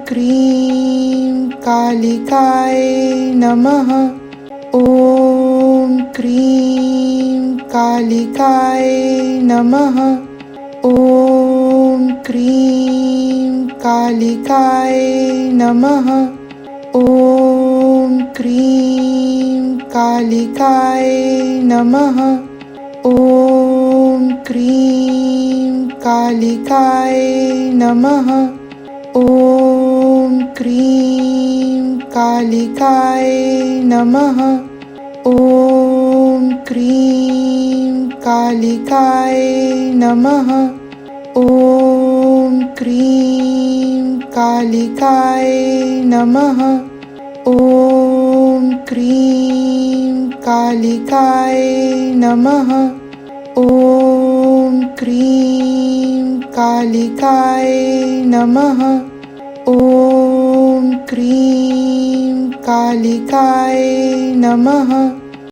Cream कालिकाय नमः। ॐ cream कालिकाय नमः। ॐ cream कालिकाय नमः। ॐ क्रीं कालिकाय नमः। ॐ क्रीं कालिकाय नमः। ॐ क्रीं कालिकाय नमः। ॐ क्रीं कालिकाय नमः। ॐ क्रीं कालिकाय नमः। ॐ क्रीं कालिकाय नमः। ॐ क्रीं कालिकाय नमः। ॐ क्रीं कालिकाय नमः।